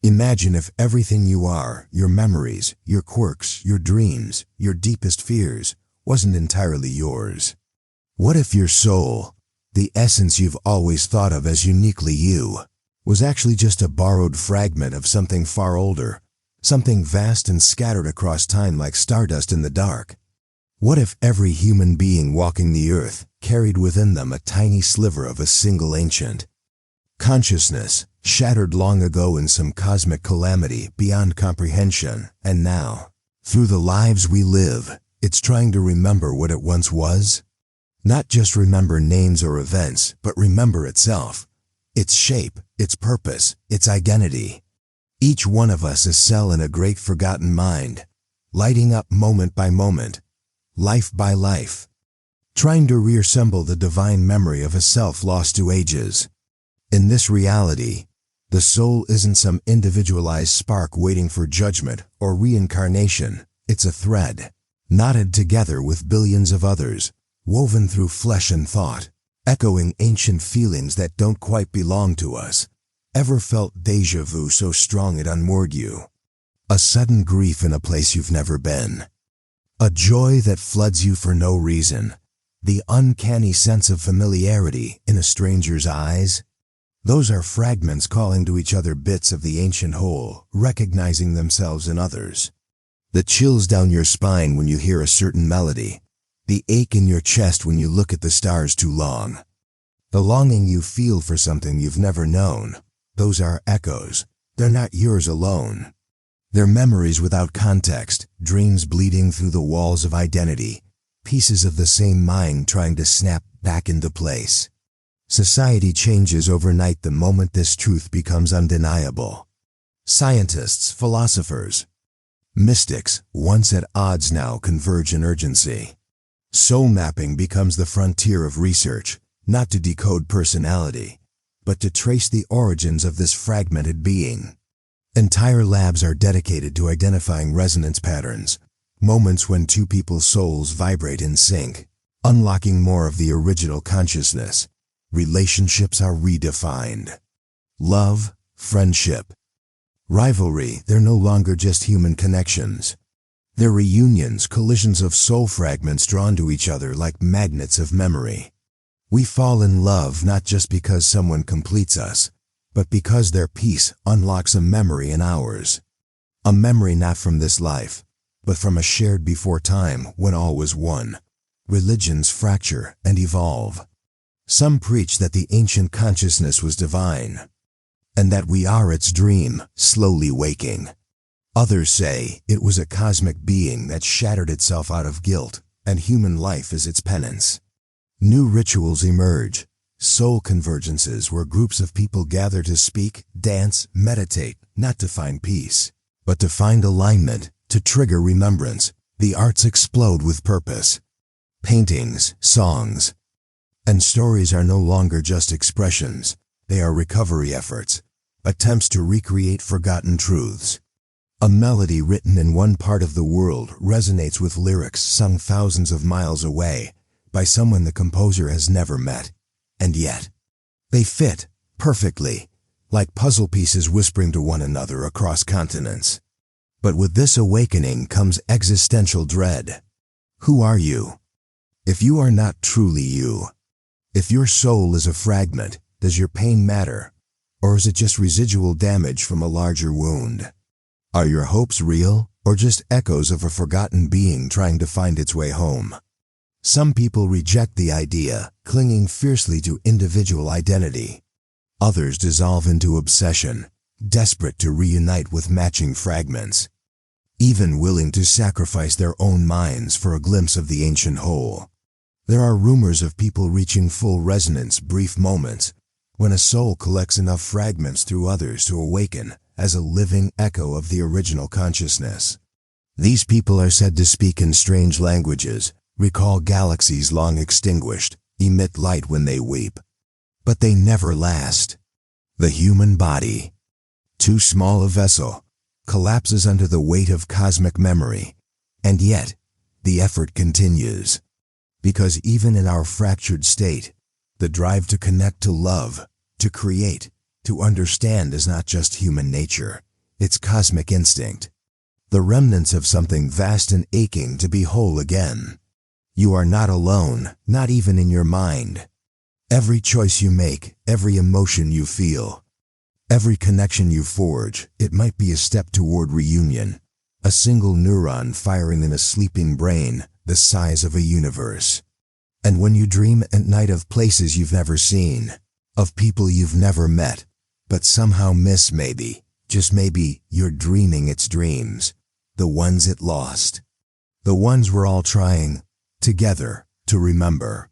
Imagine if everything you are, your memories, your quirks, your dreams, your deepest fears, wasn't entirely yours. What if your soul, the essence you've always thought of as uniquely you, was actually just a borrowed fragment of something far older, something vast and scattered across time like stardust in the dark? What if every human being walking the earth carried within them a tiny sliver of a single ancient consciousness, shattered long ago in some cosmic calamity beyond comprehension, and now, through the lives we live, it's trying to remember what it once was? Not just remember names or events, but remember itself, its shape, its purpose, its identity. Each one of us a cell in a great forgotten mind, lighting up moment by moment, life by life, trying to reassemble the divine memory of a self lost to ages. In this reality, the soul isn't some individualized spark waiting for judgment or reincarnation. It's a thread, knotted together with billions of others, woven through flesh and thought, echoing ancient feelings that don't quite belong to us. Ever felt déjà vu so strong it unmoored you? A sudden grief in a place you've never been. A joy that floods you for no reason. The uncanny sense of familiarity in a stranger's eyes. Those are fragments calling to each other bits of the ancient whole, recognizing themselves in others. The chills down your spine when you hear a certain melody. The ache in your chest when you look at the stars too long. The longing you feel for something you've never known. Those are echoes. They're not yours alone. They're memories without context, dreams bleeding through the walls of identity, pieces of the same mind trying to snap back into place. Society changes overnight the moment this truth becomes undeniable. Scientists, philosophers, mystics, once at odds now converge in urgency. Soul mapping becomes the frontier of research, not to decode personality, but to trace the origins of this fragmented being. Entire labs are dedicated to identifying resonance patterns, moments when two people's souls vibrate in sync, unlocking more of the original consciousness. Relationships are redefined. Love, friendship, rivalry, they're no longer just human connections. They're reunions, collisions of soul fragments drawn to each other like magnets of memory. We fall in love not just because someone completes us, but because their piece unlocks a memory in ours. A memory not from this life, but from a shared before time when all was one. Religions fracture and evolve. Some preach that the ancient consciousness was divine, and that we are its dream, slowly waking. Others say it was a cosmic being that shattered itself out of guilt, and human life is its penance. New rituals emerge, soul convergences where groups of people gather to speak, dance, meditate, not to find peace, but to find alignment, to trigger remembrance. The arts explode with purpose. Paintings, songs, and stories are no longer just expressions. They are recovery efforts, attempts to recreate forgotten truths. A melody written in one part of the world resonates with lyrics sung thousands of miles away by someone the composer has never met. And yet, they fit perfectly, like puzzle pieces whispering to one another across continents. But with this awakening comes existential dread. Who are you? If you are not truly you, if your soul is a fragment, does your pain matter? Or is it just residual damage from a larger wound? Are your hopes real, or just echoes of a forgotten being trying to find its way home? Some people reject the idea, clinging fiercely to individual identity. Others dissolve into obsession, desperate to reunite with matching fragments, even willing to sacrifice their own minds for a glimpse of the ancient whole. There are rumors of people reaching full resonance, brief moments, when a soul collects enough fragments through others to awaken as a living echo of the original consciousness. These people are said to speak in strange languages, recall galaxies long extinguished, emit light when they weep. But they never last. The human body, too small a vessel, collapses under the weight of cosmic memory, and yet the effort continues. Because even in our fractured state, the drive to connect, to love, to create, to understand is not just human nature. It's cosmic instinct. The remnants of something vast and aching to be whole again. You are not alone, not even in your mind. Every choice you make, every emotion you feel, every connection you forge, it might be a step toward reunion. A single neuron firing in a sleeping brain, the size of a universe. And when you dream at night of places you've never seen, of people you've never met, but somehow miss maybe, just maybe, you're dreaming its dreams, the ones it lost. The ones we're all trying, together, to remember.